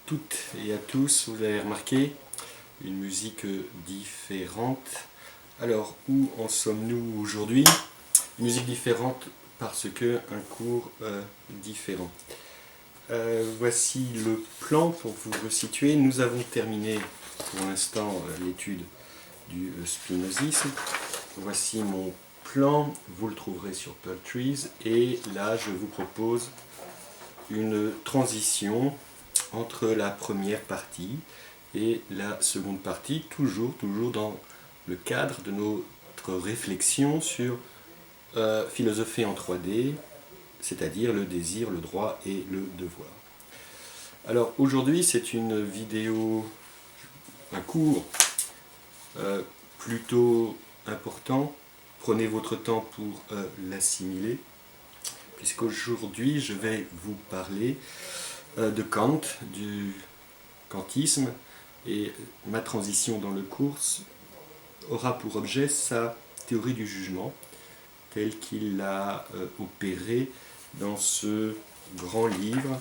toutes et à tous, vous avez remarqué, une musique différente. Alors, où en sommes-nous aujourd'hui? Une musique différente parce que un cours différent. Voici le plan pour vous resituer. Nous avons terminé pour l'instant l'étude du spinozisme. Voici mon plan, vous le trouverez sur Pearl Trees, et là je vous propose une transition entre la première partie et la seconde partie, toujours dans le cadre de notre réflexion sur philosopher en 3D, c'est-à-dire le désir, le droit et le devoir. Alors aujourd'hui c'est une vidéo, un cours plutôt important. Prenez votre temps pour l'assimiler, puisqu'aujourd'hui je vais vous parler de Kant, du kantisme, et ma transition dans le cours aura pour objet sa théorie du jugement, telle qu'il l'a opérée dans ce grand livre,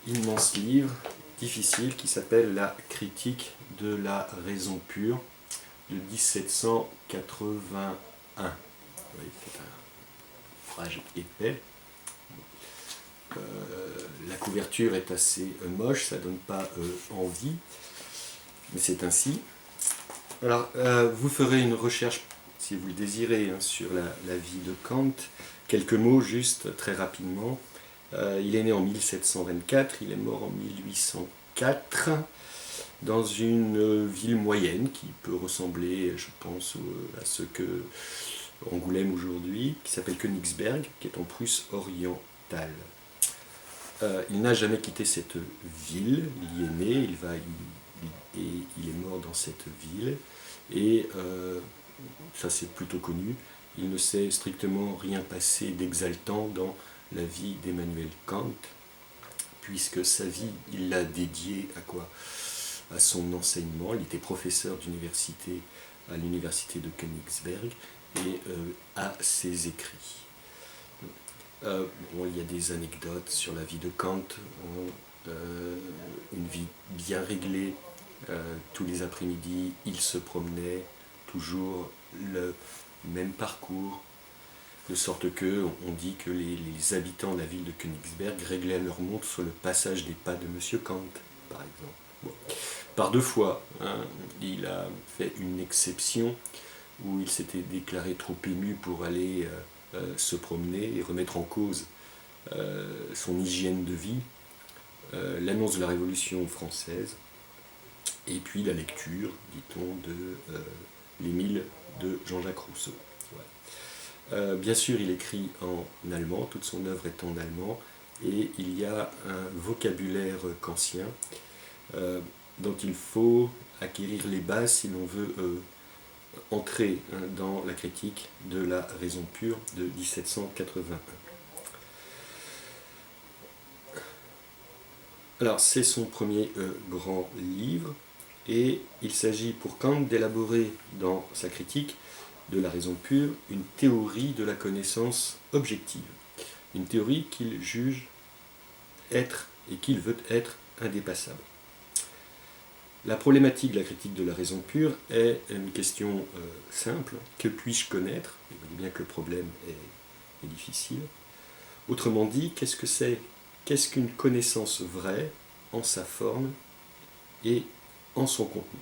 immense livre, difficile, qui s'appelle La critique de la raison pure, de 1781. Oui, c'est un ouvrage épais. La couverture est assez moche, ça ne donne pas envie, mais c'est ainsi. Alors, vous ferez une recherche, si vous le désirez, sur la vie de Kant. Quelques mots juste, très rapidement. Il est né en 1724, il est mort en 1804, dans une ville moyenne qui peut ressembler, je pense, à ce que Angoulême aujourd'hui, qui s'appelle Königsberg, qui est en Prusse orientale. Il n'a jamais quitté cette ville, il y est né, il est mort dans cette ville, et ça c'est plutôt connu, il ne s'est strictement rien passé d'exaltant dans la vie d'Emmanuel Kant, puisque sa vie, il l'a dédiée à quoi? À son enseignement. Il était professeur d'université à l'université de Königsberg et à ses écrits. Il y a des anecdotes sur la vie de Kant, une vie bien réglée, tous les après-midi il se promenait, toujours le même parcours, de sorte que on dit que les habitants de la ville de Königsberg réglaient leur montre sur le passage des pas de M. Kant, par exemple. Bon. Par deux fois, il a fait une exception où il s'était déclaré trop ému pour aller se promener et remettre en cause son hygiène de vie, l'annonce de la Révolution française, et puis la lecture, dit-on, de l'Émile de Jean-Jacques Rousseau. Ouais. Bien sûr, il écrit en allemand, toute son œuvre est en allemand, et il y a un vocabulaire kantien dont il faut acquérir les bases si l'on veut entrer dans la critique de la raison pure de 1781. Alors, c'est son premier grand livre, et il s'agit pour Kant d'élaborer dans sa critique de la raison pure une théorie de la connaissance objective, une théorie qu'il juge être et qu'il veut être indépassable. La problématique de la critique de la raison pure est une question simple. Que puis-je connaître? Vous voyez bien que le problème est difficile. Autrement dit, qu'est-ce que c'est? Qu'est-ce qu'une connaissance vraie en sa forme et en son contenu?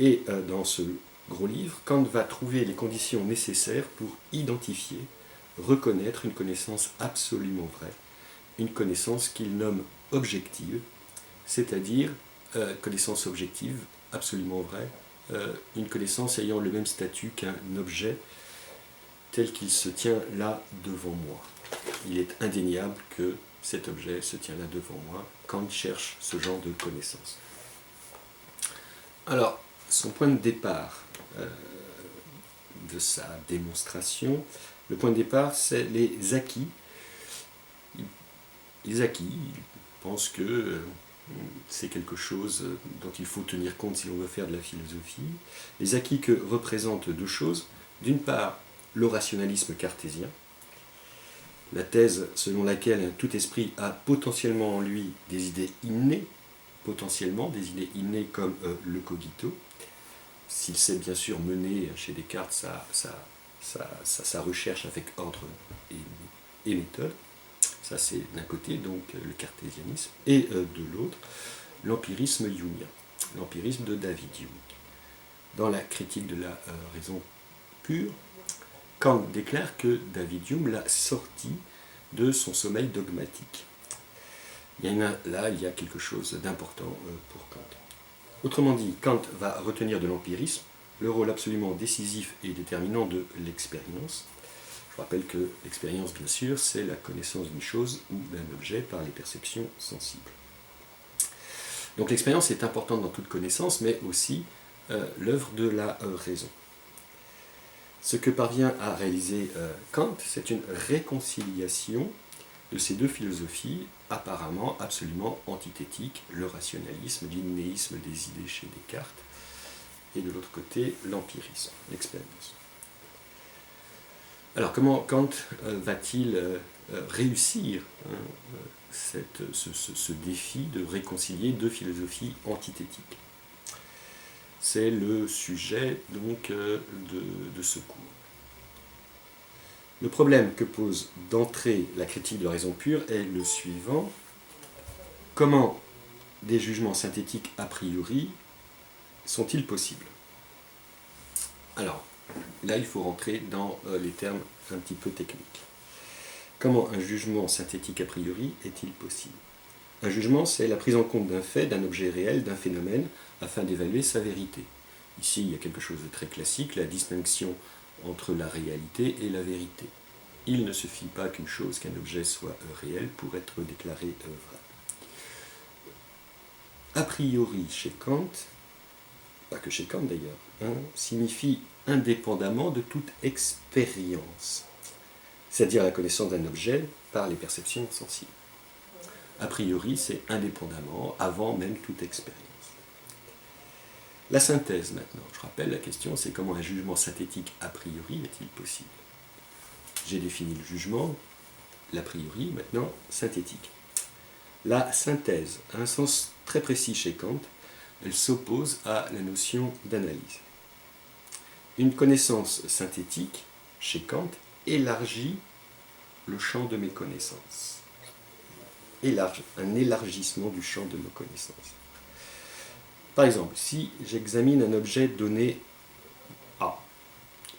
Et dans ce gros livre, Kant va trouver les conditions nécessaires pour identifier, reconnaître une connaissance absolument vraie, une connaissance qu'il nomme objective, c'est-à-dire connaissance objective, absolument vraie, une connaissance ayant le même statut qu'un objet tel qu'il se tient là devant moi. Il est indéniable que cet objet se tient là devant moi. Kant cherche ce genre de connaissance. Alors, son point de départ de sa démonstration, le point de départ, c'est les acquis. Les acquis, il pense que c'est quelque chose dont il faut tenir compte si l'on veut faire de la philosophie. Les acquis que représentent deux choses. D'une part, le rationalisme cartésien, la thèse selon laquelle tout esprit a potentiellement en lui des idées innées, comme le cogito, s'il sait bien sûr mener chez Descartes sa recherche avec ordre et méthode. Ça c'est d'un côté donc le cartésianisme, et de l'autre l'empirisme jungien, l'empirisme de David Hume. Dans la critique de la raison pure, Kant déclare que David Hume l'a sorti de son sommeil dogmatique. Il y a quelque chose d'important pour Kant. Autrement dit, Kant va retenir de l'empirisme le rôle absolument décisif et déterminant de l'expérience. Je rappelle que l'expérience, bien sûr, c'est la connaissance d'une chose ou d'un objet par les perceptions sensibles. Donc l'expérience est importante dans toute connaissance, mais aussi l'œuvre de la raison. Ce que parvient à réaliser Kant, c'est une réconciliation de ces deux philosophies apparemment absolument antithétiques, le rationalisme, l'innéisme des idées chez Descartes, et de l'autre côté l'empirisme, l'expérience. Alors comment Kant va-t-il réussir ce défi de réconcilier deux philosophies antithétiques? C'est le sujet donc de ce cours. Le problème que pose d'entrée la critique de la raison pure est le suivant. Comment des jugements synthétiques a priori sont-ils possibles? Alors, là il faut rentrer dans les termes un petit peu techniques. Comment un jugement synthétique a priori est-il possible? Un jugement, c'est la prise en compte d'un fait, d'un objet réel, d'un phénomène, afin d'évaluer sa vérité. Ici, il y a quelque chose de très classique, la distinction entre la réalité et la vérité. Il ne suffit pas qu'une chose, qu'un objet soit réel pour être déclaré vrai. A priori, chez Kant, pas que chez Kant d'ailleurs, signifie indépendamment de toute expérience, c'est-à-dire la connaissance d'un objet par les perceptions sensibles. A priori, c'est indépendamment, avant même toute expérience. La synthèse maintenant, je rappelle la question, c'est comment un jugement synthétique a priori est-il possible? J'ai défini le jugement, l'a priori, maintenant synthétique. La synthèse a un sens très précis chez Kant, elle s'oppose à la notion d'analyse. Une connaissance synthétique, chez Kant, élargit le champ de mes connaissances. Un élargissement du champ de nos connaissances. Par exemple, si j'examine un objet donné A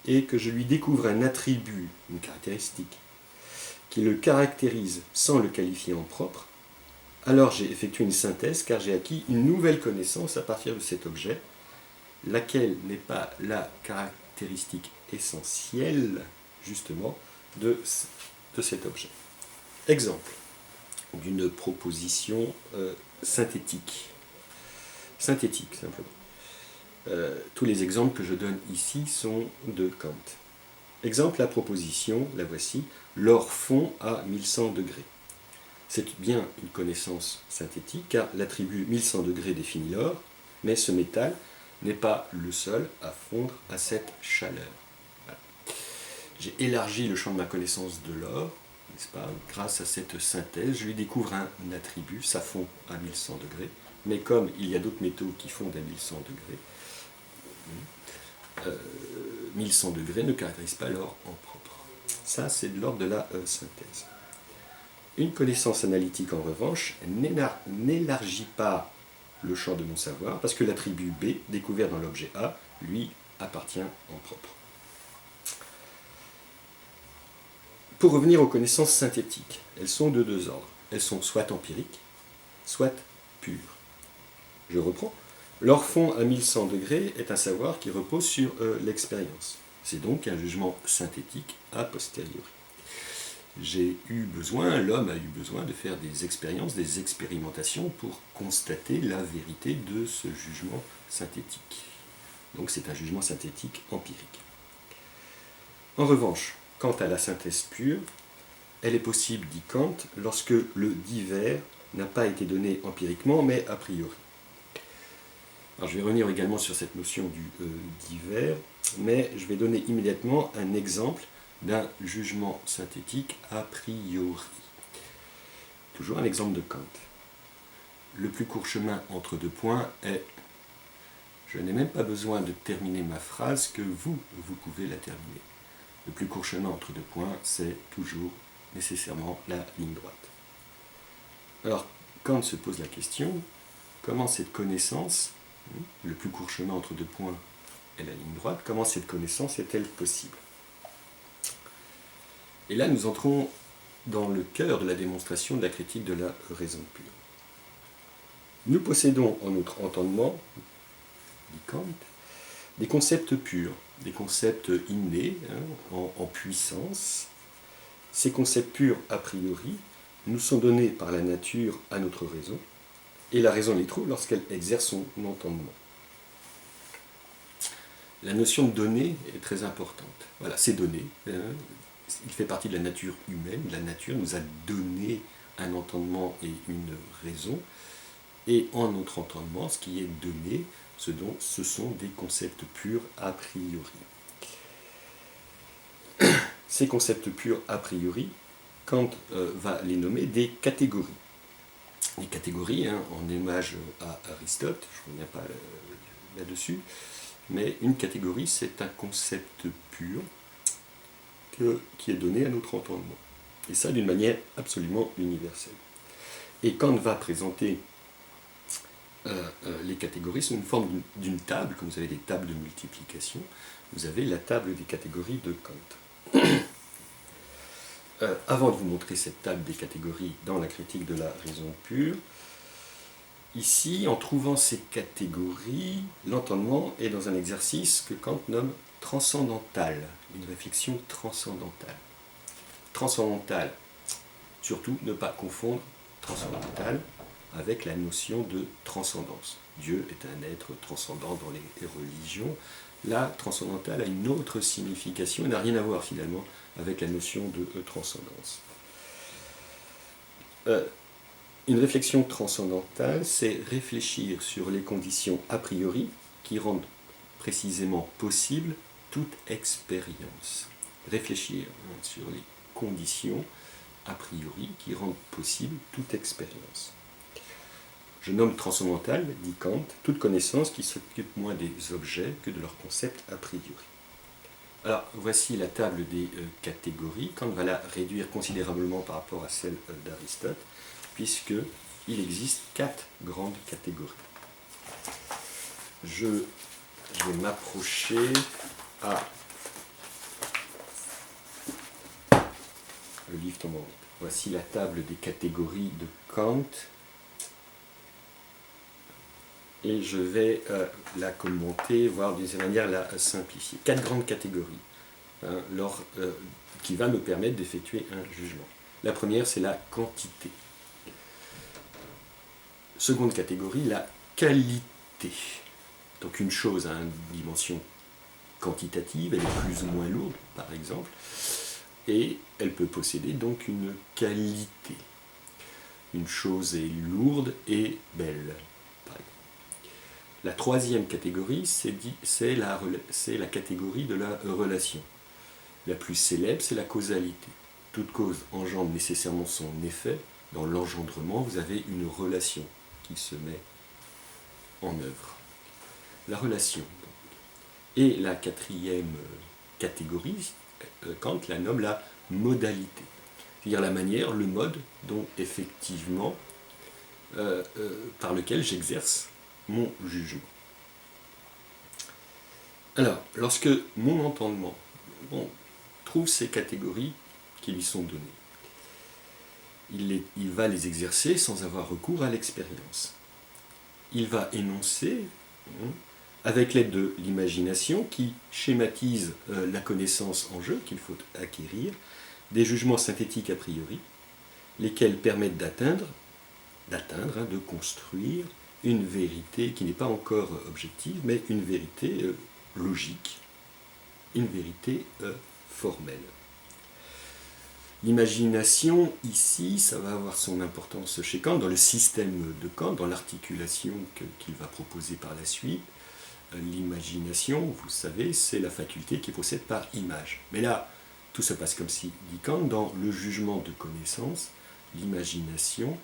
et que je lui découvre un attribut, une caractéristique, qui le caractérise sans le qualifier en propre, alors j'ai effectué une synthèse car j'ai acquis une nouvelle connaissance à partir de cet objet, laquelle n'est pas la caractéristique essentielle, justement, de cet objet. Exemple d'une proposition synthétique. Synthétique, simplement. Tous les exemples que je donne ici sont de Kant. Exemple, la proposition, la voici, l'or fond à 1100 degrés. C'est bien une connaissance synthétique, car l'attribut 1100 degrés définit l'or, mais ce métal n'est pas le seul à fondre à cette chaleur. Voilà. J'ai élargi le champ de ma connaissance de l'or, n'est-ce pas? Grâce à cette synthèse, je lui découvre un attribut, ça fond à 1100 degrés, mais comme il y a d'autres métaux qui fondent à 1100 degrés, 1100 degrés ne caractérise pas l'or en propre. Ça, c'est de l'ordre de la synthèse. Une connaissance analytique, en revanche, n'élargit pas le champ de mon savoir, parce que l'attribut B, découvert dans l'objet A, lui, appartient en propre. Pour revenir aux connaissances synthétiques, elles sont de deux ordres. Elles sont soit empiriques, soit pures. Je reprends. L'or fond à 1100 degrés est un savoir qui repose sur l'expérience. C'est donc un jugement synthétique a posteriori. L'homme a eu besoin de faire des expériences, des expérimentations pour constater la vérité de ce jugement synthétique. Donc c'est un jugement synthétique empirique. En revanche, quant à la synthèse pure, elle est possible, dit Kant, lorsque le divers n'a pas été donné empiriquement, mais a priori. Alors je vais revenir également sur cette notion du divers, mais je vais donner immédiatement un exemple d'un jugement synthétique a priori. Toujours un exemple de Kant. Le plus court chemin entre deux points est... Je n'ai même pas besoin de terminer ma phrase que vous pouvez la terminer. Le plus court chemin entre deux points, c'est toujours nécessairement la ligne droite. Alors, Kant se pose la question, comment cette connaissance, le plus court chemin entre deux points est la ligne droite, comment cette connaissance est-elle possible? Et là, nous entrons dans le cœur de la démonstration de la critique de la raison pure. Nous possédons en notre entendement, dit Kant, des concepts purs, des concepts innés, en puissance. Ces concepts purs, a priori, nous sont donnés par la nature à notre raison, et la raison les trouve lorsqu'elle exerce son entendement. La notion de données est très importante. Voilà, c'est donné. Il fait partie de la nature humaine. La nature nous a donné un entendement et une raison. Et en notre entendement, ce qui est donné, ce sont des concepts purs a priori. Ces concepts purs a priori, Kant va les nommer des catégories. Les catégories, en hommage à Aristote, je ne reviens pas là-dessus, mais une catégorie, c'est un concept pur qui est donné à notre entendement. Et ça d'une manière absolument universelle. Et Kant va présenter les catégories sous une forme d'une table, comme vous avez des tables de multiplication, vous avez la table des catégories de Kant. Avant de vous montrer cette table des catégories dans la critique de la raison pure, ici, en trouvant ces catégories, l'entendement est dans un exercice que Kant nomme transcendantal, une réflexion transcendantale. Transcendantale, surtout ne pas confondre transcendantal avec la notion de transcendance. Dieu est un être transcendant dans les religions. Là, transcendantal a une autre signification, n'a rien à voir finalement avec la notion de transcendance. Une réflexion transcendantale, c'est réfléchir sur les conditions a priori qui rendent précisément possible toute expérience. Réfléchir sur les conditions a priori qui rendent possible toute expérience. Je nomme transcendantal, dit Kant, toute connaissance qui s'occupe moins des objets que de leurs concepts a priori. Alors, voici la table des catégories. Kant va la réduire considérablement par rapport à celle d'Aristote, puisqu'il existe 4 grandes catégories. Je vais m'approcher à... Le livre tombe en route. Voici la table des catégories de Kant. Et je vais la commenter, voire d'une certaine manière la simplifier. 4 grandes catégories qui va me permettre d'effectuer un jugement. La première, c'est la quantité. Seconde catégorie, la qualité. Donc une chose a une dimension quantitative, elle est plus ou moins lourde, par exemple, et elle peut posséder donc une qualité. Une chose est lourde et belle. La troisième catégorie, c'est la catégorie de la relation. La plus célèbre, c'est la causalité. Toute cause engendre nécessairement son effet. Dans l'engendrement, vous avez une relation qui se met en œuvre. La relation. Et la quatrième catégorie, Kant la nomme la modalité. C'est-à-dire la manière, le mode dont effectivement, par lequel j'exerce mon jugement. Alors, lorsque mon entendement trouve ces catégories qui lui sont données, il va les exercer sans avoir recours à l'expérience. Il va énoncer, avec l'aide de l'imagination qui schématise la connaissance en jeu qu'il faut acquérir, des jugements synthétiques a priori, lesquels permettent d'atteindre, de construire une vérité qui n'est pas encore objective, mais une vérité logique, une vérité formelle. L'imagination, ici, ça va avoir son importance chez Kant, dans le système de Kant, dans l'articulation qu'il va proposer par la suite. L'imagination, vous le savez, c'est la faculté qui procède par image. Mais là, tout se passe comme si, dit Kant, dans le jugement de connaissance, l'imagination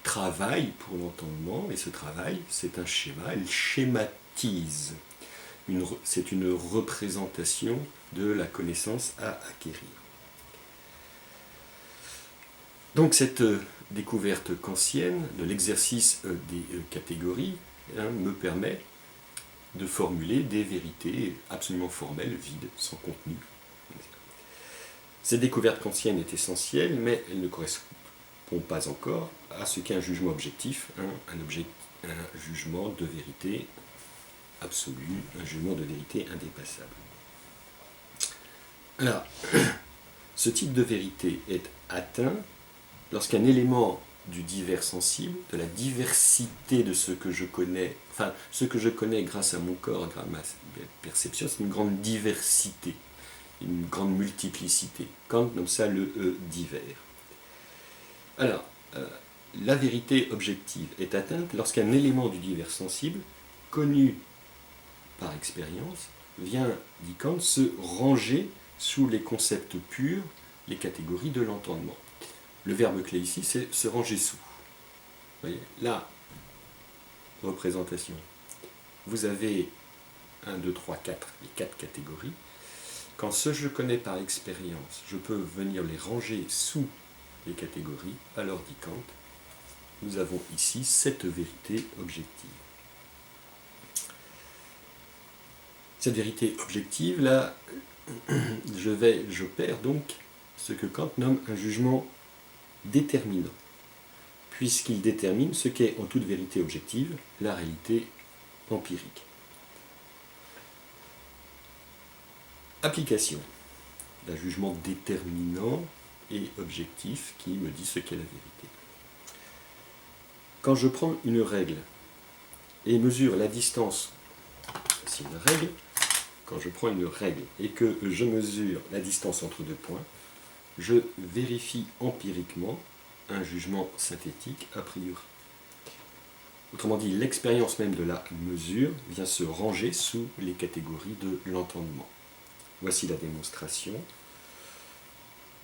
travaille pour l'entendement, et ce travail, c'est un schéma, elle schématise. C'est une représentation de la connaissance à acquérir. Donc cette découverte kantienne de l'exercice des catégories me permet de formuler des vérités absolument formelles, vides, sans contenu. Cette découverte kantienne est essentielle, mais elle ne correspond pas encore à ce qu'est un jugement objectif, un jugement de vérité absolue, un jugement de vérité indépassable. Alors, ce type de vérité est atteint lorsqu'un élément du divers sensible, de la diversité de ce que je connais, enfin, ce que je connais grâce à mon corps, grâce à ma perception, c'est une grande diversité, une grande multiplicité. Kant nomme ça le divers. Alors, la vérité objective est atteinte lorsqu'un élément du divers sensible, connu par expérience, vient, dit Kant, se ranger sous les concepts purs, les catégories de l'entendement. Le verbe clé ici, c'est se ranger sous. Vous voyez, la représentation. Vous avez 1, 2, 3, 4, les 4 catégories. Quand ce que je connais par expérience, je peux venir les ranger sous les catégories, alors dit Kant, nous avons ici cette vérité objective. Cette vérité objective, là, j'opère donc ce que Kant nomme un jugement déterminant, puisqu'il détermine ce qu'est en toute vérité objective la réalité empirique. Application d'un jugement déterminant et objectif qui me dit ce qu'est la vérité. Quand je prends une règle et mesure la distance, c'est une règle, quand je prends une règle et que je mesure la distance entre deux points, je vérifie empiriquement un jugement synthétique a priori. Autrement dit, l'expérience même de la mesure vient se ranger sous les catégories de l'entendement. Voici la démonstration.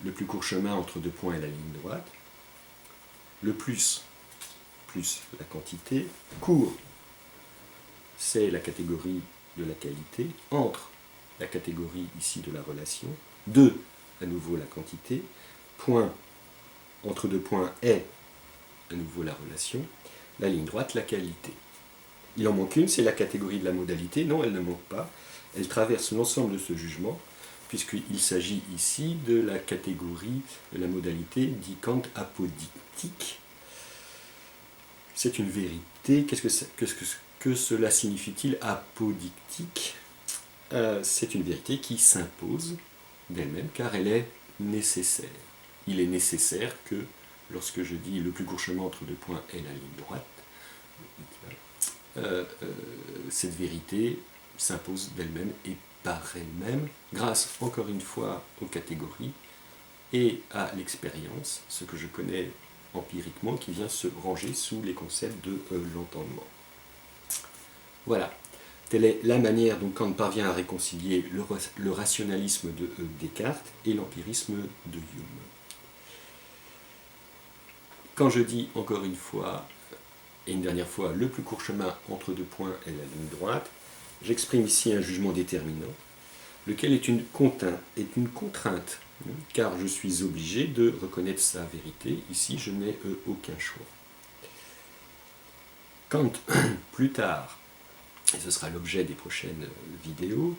Le plus court chemin entre deux points est la ligne droite. Le plus la quantité. Court, c'est la catégorie de la qualité. Entre, la catégorie ici de la relation. 2, à nouveau la quantité. Point, entre deux points est à nouveau la relation. La ligne droite, la qualité. Il en manque une, c'est la catégorie de la modalité. Non, elle ne manque pas. Elle traverse l'ensemble de ce jugement, puisqu'il s'agit ici de la catégorie de la modalité, dit Kant, apodictique. C'est une vérité. Qu'est-ce que cela signifie-t-il, apodictique? C'est une vérité qui s'impose d'elle-même, car elle est nécessaire. Il est nécessaire que, lorsque je dis le plus court chemin entre deux points est la ligne droite, cette vérité s'impose d'elle-même et par elle-même, grâce encore une fois aux catégories et à l'expérience, ce que je connais empiriquement, qui vient se ranger sous les concepts de l'entendement. Voilà, telle est la manière dont Kant parvient à réconcilier le rationalisme de Descartes et l'empirisme de Hume. Quand je dis encore une fois, et une dernière fois, le plus court chemin entre deux points est la ligne droite, j'exprime ici un jugement déterminant, lequel est une contrainte, car je suis obligé de reconnaître sa vérité. Ici, je n'ai aucun choix. Kant, plus tard, et ce sera l'objet des prochaines vidéos,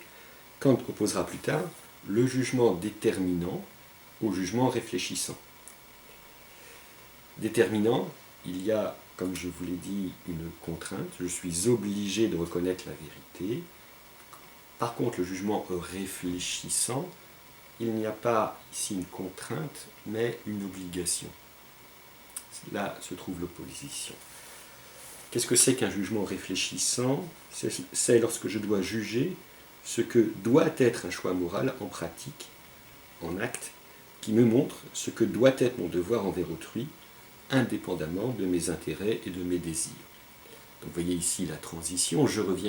Kant opposera plus tard le jugement déterminant au jugement réfléchissant. Déterminant, il y a, comme je vous l'ai dit, une contrainte, je suis obligé de reconnaître la vérité. Par contre, le jugement réfléchissant, il n'y a pas ici une contrainte, mais une obligation. Là se trouve l'opposition. Qu'est-ce que c'est qu'un jugement réfléchissant? C'est lorsque je dois juger ce que doit être un choix moral en pratique, en acte, qui me montre ce que doit être mon devoir envers autrui, indépendamment de mes intérêts et de mes désirs. Donc vous voyez ici la transition, je reviens